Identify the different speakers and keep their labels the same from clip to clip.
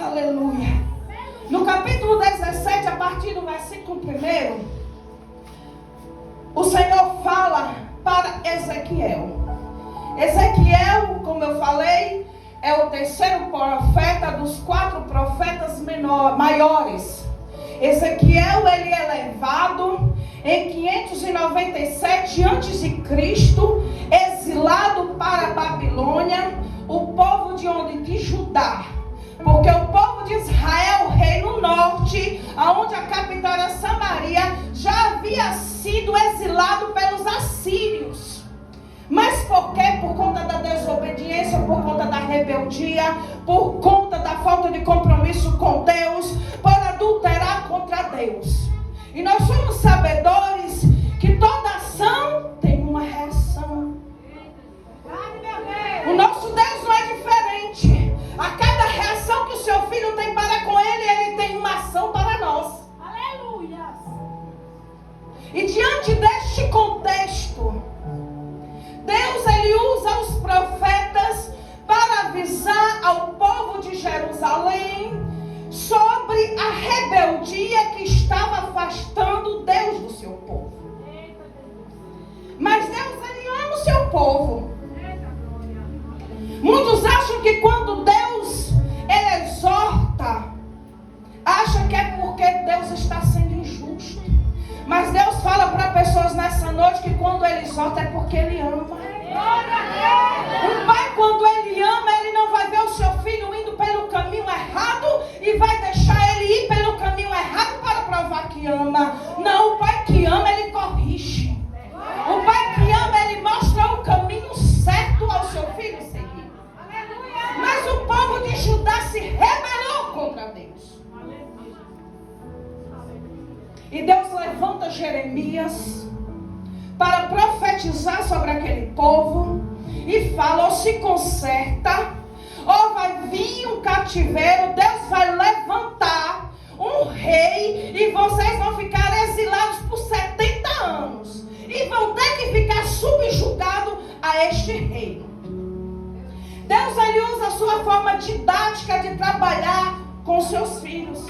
Speaker 1: Aleluia. No capítulo 17, a partir do versículo 1, o Senhor fala para Ezequiel. Ezequiel, como eu falei, é o terceiro profeta dos 4 profetas maiores. Ezequiel, ele é levado em 597 a.C., exilado para a Babilônia, o povo de onde? De Judá. Porque o povo de Israel, o reino norte, aonde a capital era Samaria, já havia sido exilado pelos assírios. Mas por quê? Por conta da desobediência, por conta da rebeldia, por conta da falta de compromisso com Deus, por adulterar contra Deus. E nós somos sabedores que toda ação tem uma reação. O nosso Deus não é diferente. A cada reação que o seu filho tem para com ele, ele tem uma ação para nós. Aleluia! E diante deste contexto, Deus, ele usa os profetas para avisar ao povo de Jerusalém sobre a rebeldia que estava afastando Deus do seu povo. Mas Deus, ele ama o seu povo. Muitos acham que quando Deus, ele exorta, acham que é porque Deus está sendo injusto. Mas Deus fala para pessoas nessa noite que quando ele exorta é porque ele ama. O pai, quando ele ama, ele não vai ver o seu filho indo pelo caminho errado e vai deixar ele ir pelo caminho errado para provar que ama. Não, o pai que ama, ele corrige. O pai que ama, ele mostra o caminho certo ao seu filho seguir. Mas o povo de Judá se rebelou contra Deus. E Deus levanta Jeremias para profetizar sobre aquele povo e fala: ou se conserta, ou vai vir um cativeiro, Deus vai levantar um rei e vocês vão ficar exilados por 70 anos e vão ter que ficar subjugados a este reino. Deus, ele usa a sua forma didática de trabalhar com seus filhos.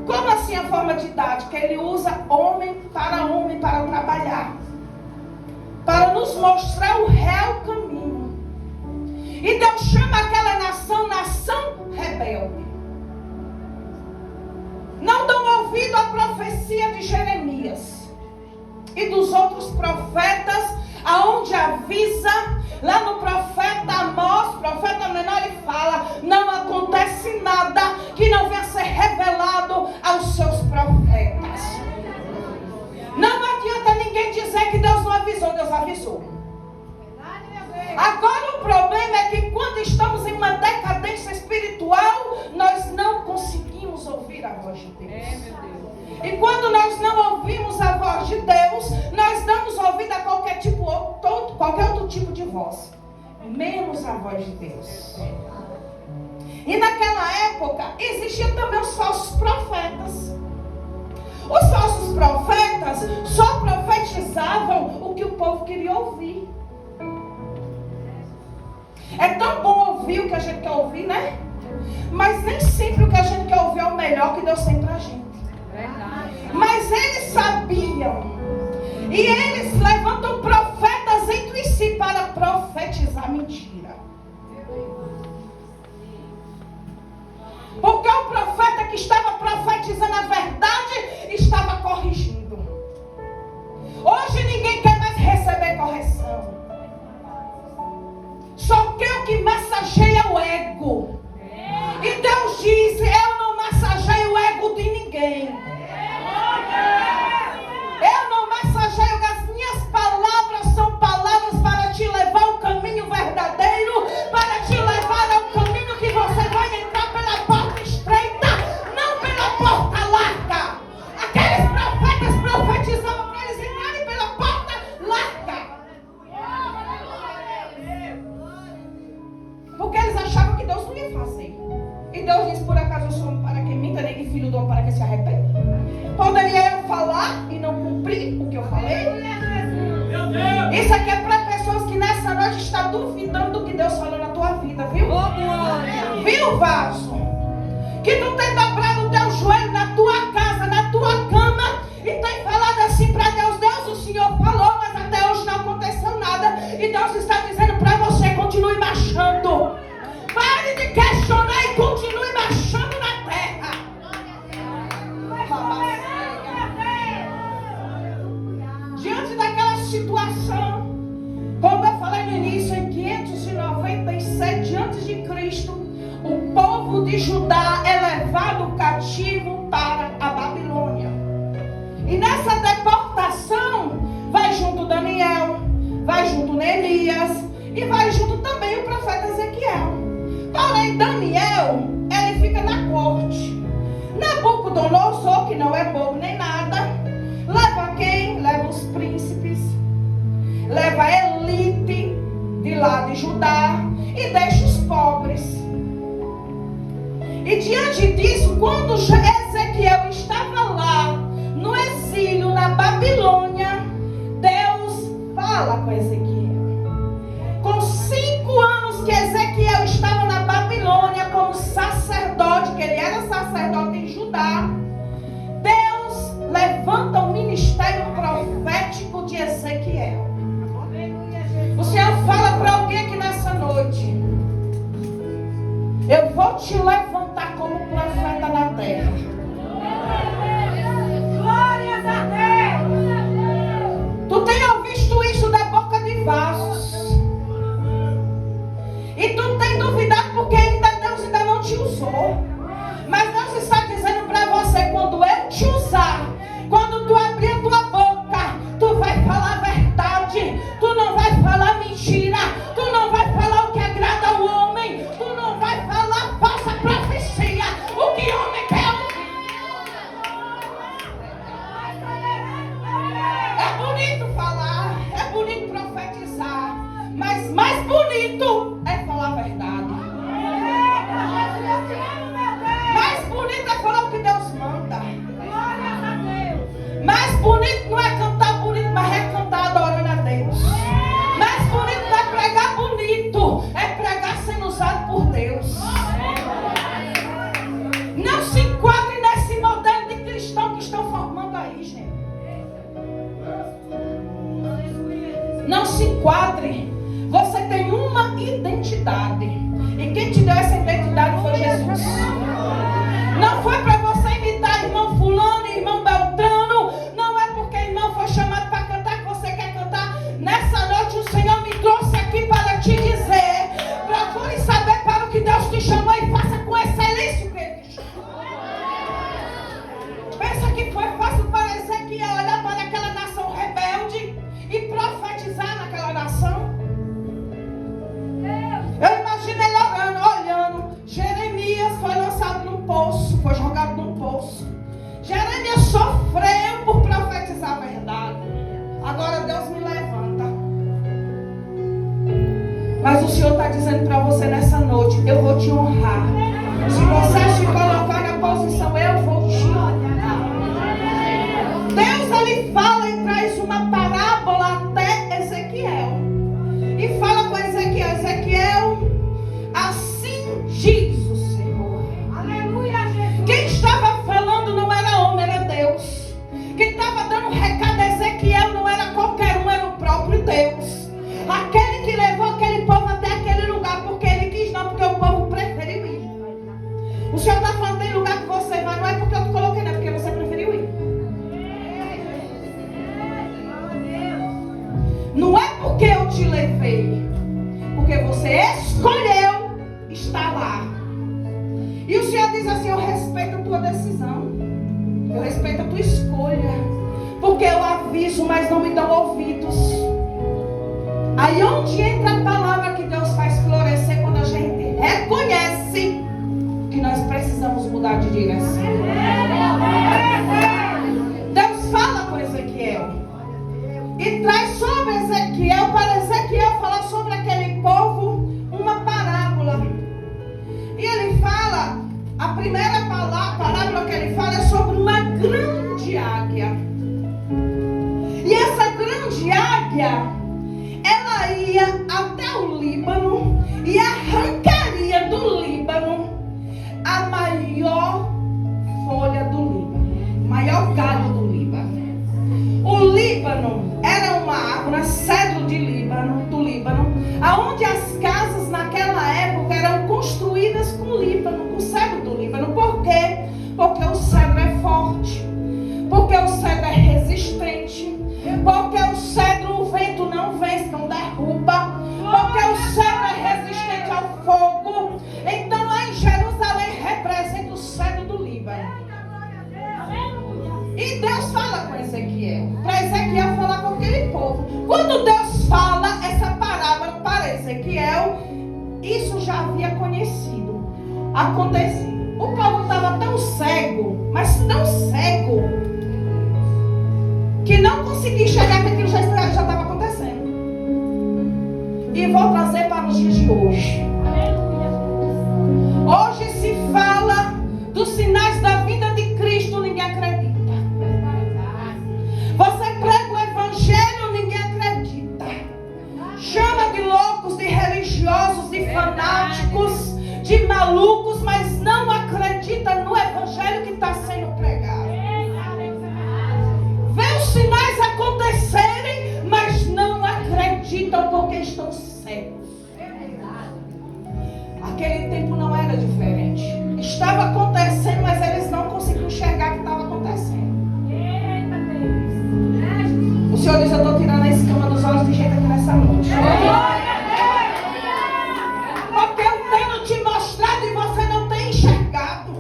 Speaker 1: Como assim a forma didática? Ele usa homem para trabalhar, para nos mostrar o real caminho. E Deus chama aquela nação rebelde. Não dão ouvido à profecia de Jeremias e dos outros profetas, aonde avisa. Lá no profeta Amós, profeta menor, ele fala: não acontece nada que não venha ser revelado aos seus profetas. Não adianta ninguém dizer que Deus não avisou, Deus avisou. Agora o problema é que quando estamos em uma decadência espiritual, nós não conseguimos ouvir a voz de Deus. E quando nós não ouvimos a voz de Deus, nós damos ouvido a qualquer outro tipo de voz, menos a voz de Deus. E naquela época existiam também os falsos profetas. Os falsos profetas só profetizavam o que o povo queria ouvir. É tão bom ouvir o que a gente quer ouvir, né? Mas nem sempre o que a gente quer ouvir é o melhor que Deus tem pra gente. Mas eles sabiam. E eles levantam profetas entre si para profetizar mentira. Porque o profeta que estava profetizando a verdade estava corrigindo. Hoje ninguém quer mais receber correção. Só quer o que massageia o ego. E Deus diz: eu não massageio o ego de ninguém. Eu não massageio, as minhas palavras são palavras para te levar ao caminho verdadeiro, para te levar ao caminho que você vai entrar pela porta estreita, não pela porta larga. Aqueles profetas profetizavam para eles entrarem pela porta larga, porque eles achavam que Deus não ia fazer. E Deus diz: por acaso eu sou homem para que minta, nem filho do homem para que se arrependa? Poderia eu falar e não cumprir o que eu falei? Isso aqui é para pessoas que nessa noite estão duvidando do que Deus falou na tua vida, viu? Viu, vaso? e tem falado assim para Deus: Deus, o Senhor falou, mas até hoje não aconteceu nada. E Deus está dizendo para você: continue marchando. Pare de questionar e continue marchando na terra. Diante daquela situação, como eu falei no início, em 597 a.C., o povo de Judá é levado cativo para a Babilônia. E nessa deportação vai junto Daniel, vai junto Neemias e vai junto também o profeta Ezequiel. Porém, Daniel, ele fica na corte. Nabucodonosor, que não é bobo nem nada, leva quem? Leva os príncipes, leva a elite de lá de Judá e deixa os pobres. E diante disso, quando Ezequiel estava lá no exílio na Babilônia, Deus fala com Ezequiel. Com 5 anos que Ezequiel estava na Babilônia como sacerdote, que ele era sacerdote em Judá, Deus levanta o ministério profético de Ezequiel. O Senhor fala para alguém aqui nessa noite: eu vou te levantar como profeta na terra. Glórias a Deus. Tu tem visto isso da boca de vasos. E tu tem duvidado porque Deus ainda não te usou. Mas Deus está dizendo para você: quando eu te usar, quando tu abrir a tua boca, tu vai falar a verdade. Tu não vai falar mentira. Tu não vai falar o que agrada ao homem. Tu não vai falar falsa profecia. O que o homem quer ouvir. É bonito falar, é bonito profetizar, mas mais bonito é falar a verdade. Mais bonito é falar o que Deus manda. Mais bonito não é cantar bonito, mas é cantar adorando a Deus. Mais bonito não é pregar bonito, é pregar sendo usado por Deus. Não se enquadre nesse modelo de cristão que estão formando aí, gente. Não se enquadre. Você tem uma identidade. E quem te deu essa identidade foi Jesus. Não foi para você imitar irmão fulano e irmão Beltrano. Não é porque irmão foi chamado para cantar que você quer cantar. Nessa noite o Senhor me trouxe aqui para te dizer: procure saber para o que Deus te chamou e faça com excelência o que Ele te chamou. Pensa que foi fácil para Ezequiel olhar para aquela nação rebelde e profetizar naquela nação? Eu imagino ele olhando. Jeremias foi lançado num poço, foi jogado num poço. Jeremias sofreu por profetizar a verdade. Agora Deus me levanta. Mas o Senhor está dizendo para você nessa noite: eu vou te honrar. Se você se colocar na posição, eu vou te honrar. Deus, ele fala e traz uma parábola até Ezequiel. E fala com Ezequiel: Ezequiel, assim diz o Senhor. Aleluia, Jesus. Quem estava falando não era homem, era Deus. Quem estava dando um recado a Ezequiel não era qualquer um, era o próprio Deus. Aquele que levou aquele povo até aquele lugar porque ele quis, não porque o povo preferiu ir. O Senhor está falando: tem lugar que você vai, não é porque eu te coloquei, não é porque você preferiu ir. Não é porque eu te levei, porque você escolheu estar lá. E o Senhor diz assim: eu respeito a tua decisão, eu respeito a tua escolha, porque eu aviso, mas não me dão ouvidos. Aí onde entra a palavra que Deus faz florescer, quando a gente reconhece que nós precisamos mudar de direção. Deus fala com Ezequiel e traz sobre Ezequiel, para Ezequiel falar sobre aquele povo, uma parábola. E ele fala, a primeira parábola que ele fala é sobre uma grande águia. E essa grande águia, ela ia até o Líbano e arrancaria do Líbano a maior folha do Líbano, maior galho do Líbano. acontecia. O povo estava tão cego, mas tão cego, que não conseguia enxergar que aquilo já estava acontecendo. E vou trazer para os dias de hoje. Hoje se fala dos sinais da vinda de Cristo, ninguém acredita. Você prega o evangelho, ninguém acredita. Chama de loucos, de religiosos, de fanáticos, de malucos, mas não acredita no evangelho que está sendo pregado. Vê os sinais acontecerem, mas não acreditam porque estão cegos. Aquele tempo não era diferente. Estava acontecendo, mas eles não conseguiam enxergar o que estava acontecendo. O Senhor diz: eu estou tirando a escama dos olhos de gente aqui nessa noite. Porque eu tenho te mostrado e você não tem enxergado.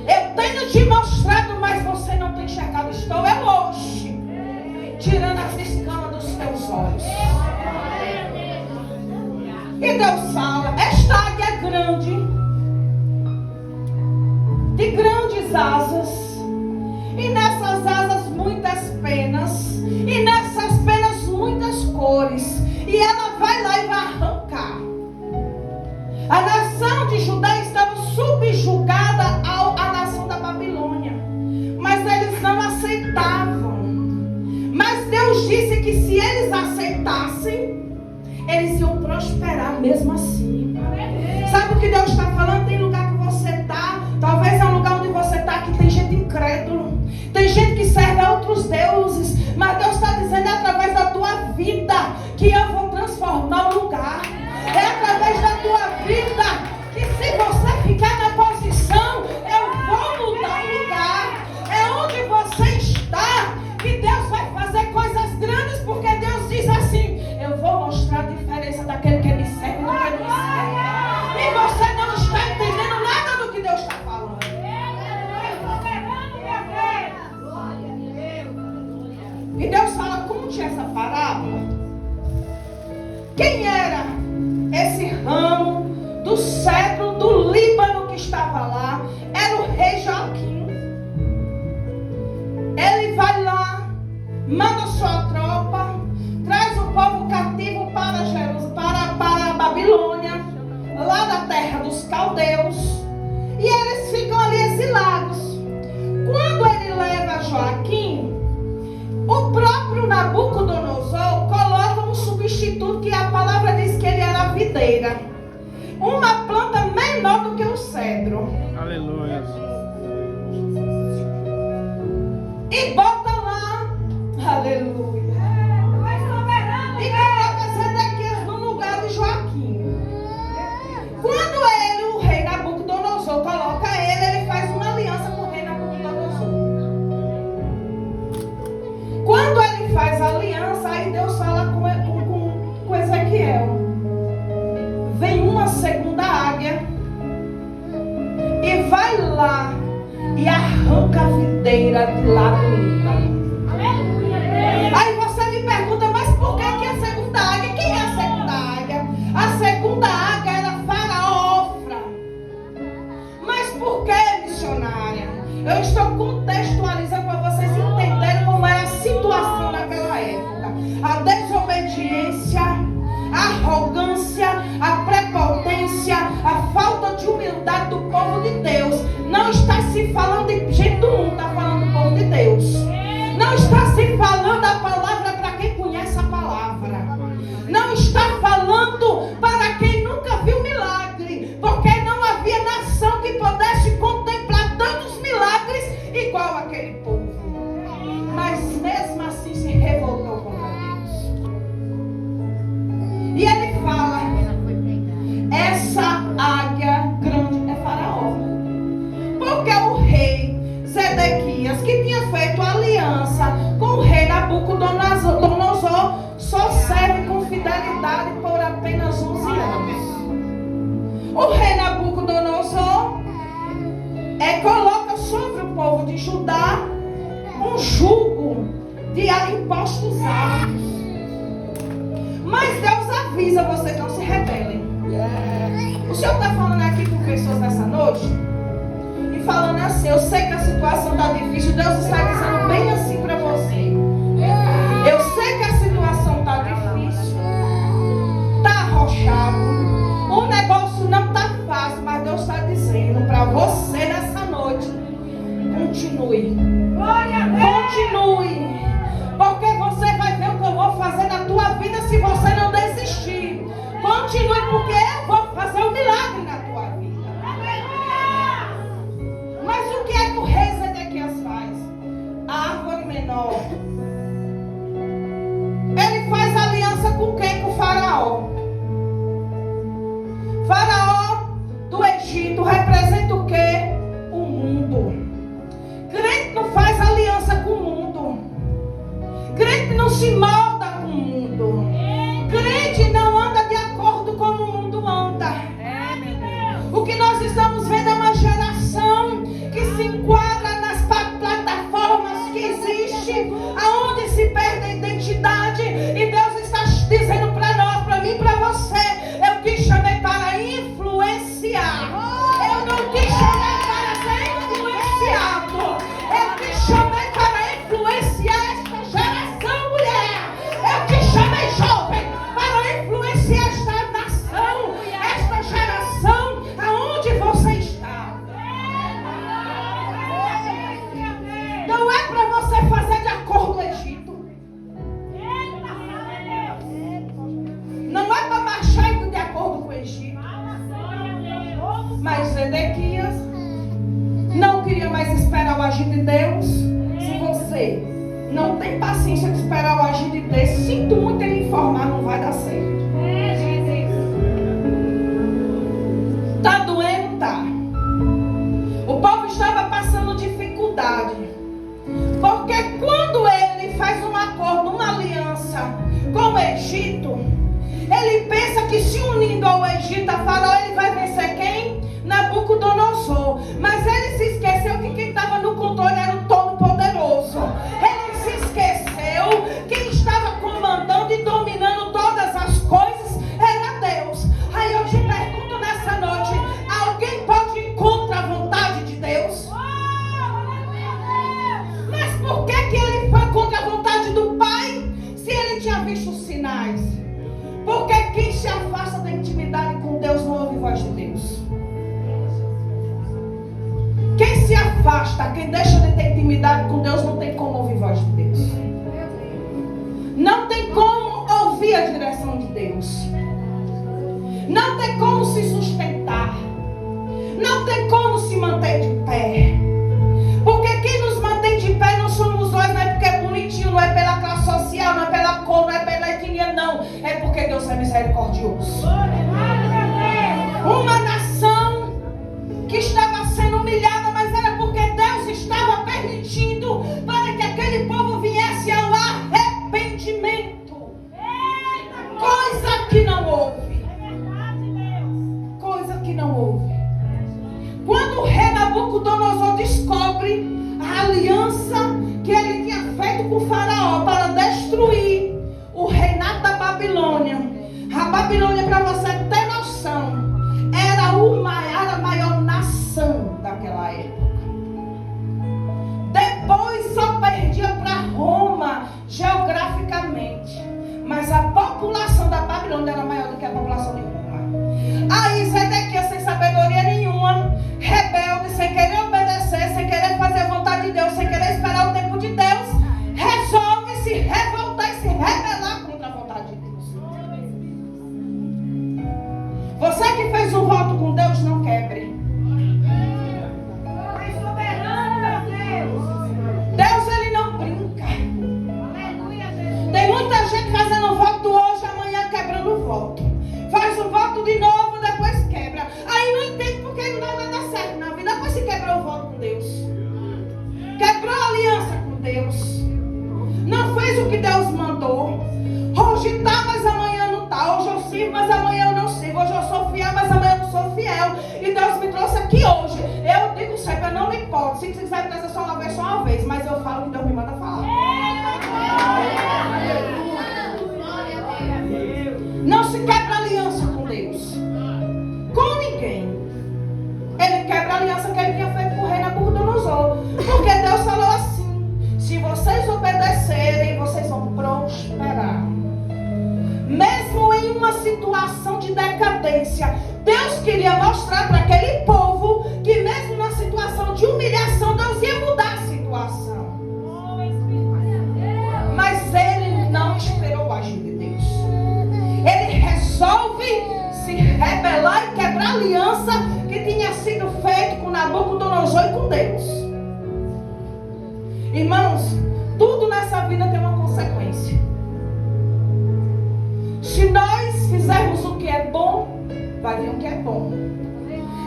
Speaker 1: Eu tenho te mostrado, mas você não tem enxergado. Estou eu hoje tirando as escamas dos teus olhos. E Deus fala: esta águia é grande, de grandes asas, e nessas asas muitas penas, e nessas penas muitas cores, e ela vai lá e vai arrancar. A nação de Judá estava subjugada à nação da Babilônia, mas eles não aceitavam. Mas Deus disse que se eles aceitassem, eles iam prosperar mesmo assim. Sabe o que Deus está falando? Tem lugar que você está, talvez é um lugar onde você está que tem gente incrédula, tem gente que serve a outros deuses, mas Deus está dizendo: é através da tua vida que eu vou transformar o lugar. É através da tua vida que, se você ficar na posição, eu vou mudar o lugar. É onde você está que Deus vai fazer coisas grandes, porque Deus diz assim: eu vou mostrar a diferença daquele que me serve e do que não me serve. E você não está entendendo nada do que Deus está falando. E Deus fala: conte essa parábola. Quem era esse ramo do cedro do Líbano que estava lá? Era o rei Joaquim. Ele vai lá, manda sua tropa, traz o povo cativo para a Babilônia, lá da terra dos caldeus, e eles ficam ali exilados. Quando ele leva Joaquim, o próprio Nabucodonosor coloca um substituto, que a palavra diz que ele era a videira, uma planta menor do que o cedro.
Speaker 2: Aleluia.
Speaker 1: E bota lá, aleluia, e coloca Zedequias no lugar de Joaquim. Quando ele, o rei Nabucodonosor, coloca ele faz uma aliança com o rei Nabucodonosor. Quando ele faz a aliança, aí Deus fala com Ezequiel: vem uma segunda águia e vai lá e arranca a videira de lá do Líbano. Aí você me pergunta: mas por que a segunda águia? Quem é a segunda águia? A segunda águia era Faraófra. Mas por que, missionária? Eu estou contextualizando para vocês entenderem como era a situação naquela época. A desobediência, a arrogância, a prepotência, a falta de humildade do povo de Deus. Não está se falando de gente do mundo, está falando do povo de Deus. Não está se falando a palavra para quem conhece a palavra. Não está falando para quem nunca viu milagre, porque não havia nação que pudesse contemplar tantos milagres igual aquele povo. Mas mesmo assim se revoltou contra Deus. E ele fala: essa águia grande é Faraó. Porque o rei Zedequias, que tinha feito aliança com o rei Nabucodonosor, só serve com fidelidade por apenas 11 anos. O rei Nabucodonosor coloca sobre o povo de Judá um jugo de impostos altos. Mas Deus avisa: vocês não se rebelem. O Senhor está falando falando assim, eu sei que a situação está difícil, Deus está dizendo bem assim para você. Eu sei que a situação está difícil, está arrochado, o negócio não está fácil, mas Deus está dizendo para você nessa noite, continue, continue, porque você vai ver o que eu vou fazer na tua vida se você não desistir. Continue, porque eu vou fazer um milagre na tua vida. Mas o que é que o rei Zedequias faz? A árvore menor. Ele faz aliança com quem? Com o faraó. Faraó do Egito representa o quê? O mundo. Crente não faz aliança com o mundo. Crente não se molda com o mundo. Crente não anda de acordo com o mundo anda. O que nós estamos vendo é uma geração que se enquadra nas plataformas que existem, aonde se perde a identidade. E Deus está dizendo para nós, para mim e para você, eu te chamei para influenciar. Eu não te chamei para ser influenciado. Eu te chamei para influenciar esta geração, mulher. Eu te chamei, jovem, para influenciar esta nação, esta geração, aonde você está. Não é para você fazer de acordo com o Egito. Não é para marchar de acordo com o Egito. Mas Zedequias não queria mais esperar o agir de Deus. Se você não tem paciência de esperar o agir de Deus, sinto muito em me informar, não vai dar certo. Tá doendo? Tá. O povo estava passando dificuldade. Porque quando ele faz um acordo, uma aliança com o Egito, ele pensa que se unindo ao Egito, a Faraó, ele vai vencer quem? Nabucodonosor. Mas ele se esqueceu que quem estava no controle era o Todo-Poderoso. Ele se esqueceu que quem estava comandando e dominando todas as coisas era Deus. Aí eu te pergunto nessa noite, alguém pode ir contra a vontade de Deus? Mas por que ele foi contra a vontade do Pai, se ele tinha visto os sinais? Porque quem se afasta da intimidade com Deus não ouve voz de Deus. Quem se afasta, quem deixa de ter intimidade com Deus, não tem como ouvir voz de Deus. Não tem como ouvir a direção de Deus. Não tem como se sustentar. Não tem como se manter de pé. Porque quem nos mantém de pé não somos nós, não é porque é bonitinho, não é pela classe social, não é pela cor, não é pela etnia, não. É porque Deus é misericordioso. Uma nação que estava sendo humilhada, mas era porque Deus estava permitindo para que aquele povo viesse ao arrependimento. Coisa que não houve. Coisa que não houve. Quando o rei Nabucodonosor descobre a aliança que ele tinha feito com o faraó para destruir o reinado da Babilônia. A Babilônia, para você ter noção, era a maior nação daquela época. Depois só perdia para Roma geograficamente, mas a população da Babilônia era maior do que a população de Roma. Aí Zedequias, sem sabedoria nenhuma, rebelde, sem querer obedecer, sem querer fazer a vontade de Deus, sem querer esperar o tempo de Deus, resolve se revoltar e se rebelar contra a vontade de Deus. Você que fez um voto com Deus, não quebre. Deus, ele não brinca. Tem muita gente fazendo voto hoje, amanhã quebrando o voto. Faz um voto de novo, depois quebra. Aí não entende porque não dá nada certo na vida. Depois se quebrou o voto com Deus. Quebrou a aliança com Deus. Não fez o que Deus mandou. Hoje tá, mas amanhã não tá. Hoje eu sirvo, mas amanhã eu não sirvo. Hoje eu sou fiel, mas amanhã eu não sou fiel. E Deus me trouxe aqui hoje. Eu digo sempre, eu não me importo. Se quiser me trazer só uma vez, mas eu falo o que Deus me manda falar. Não se quebra aliança com Deus. Com ninguém. Ele quebra a aliança que ele tinha feito com o rei Porque Deus falou assim: se vocês obedecerem, vocês vão prosperar. Mesmo em uma situação de decadência, Deus queria mostrar para aquele povo que mesmo na situação de humilhação, Deus ia mudar a situação. Mas ele não esperou a ajuda de Deus. Ele resolve se rebelar e quebrar a aliança que tinha sido feita com Nabucodonosor e com Deus. Irmãos, tudo nessa vida tem uma consequência. Se nós fizermos o que é bom, vai vir o que é bom.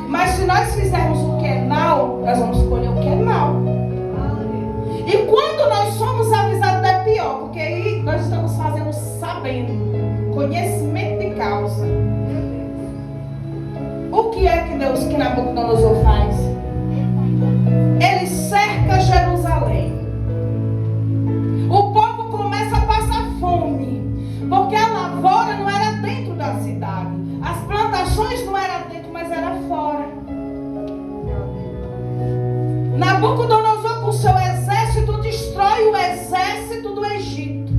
Speaker 1: Mas se nós fizermos o que é mal, nós vamos escolher o que é mal. E quando nós somos avisados é pior, porque aí nós estamos fazendo sabendo, conhecimento de causa. O que é que Deus, que Nabucodonosor faz? Ele cerca Jerusalém. O povo começa a passar fome, porque a lavoura não era dentro da cidade, as plantações não eram dentro, mas era fora. Nabucodonosor com seu exército destrói o exército do Egito.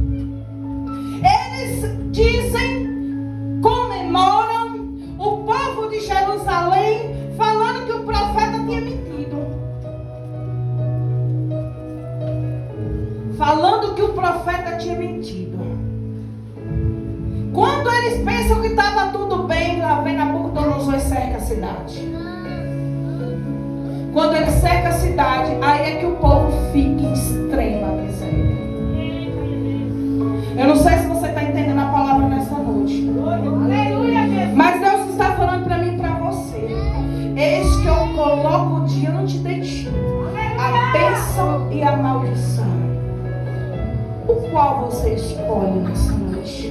Speaker 1: Eles dizem, comemoram o povo de Jerusalém, falando que o profeta tinha mentido. Falando que o profeta tinha mentido. Quando eles pensam que estava tudo bem, lá vem Nabucodonosor e cerca a cidade. Quando ele cerca a cidade, aí é que o povo fica em extrema miséria. Eu não sei se você está entendendo a palavra nessa noite. Mas Deus está falando para mim e para você. Eis que eu coloco diante de ti a bênção e a maldição. O qual você escolhe nessa noite?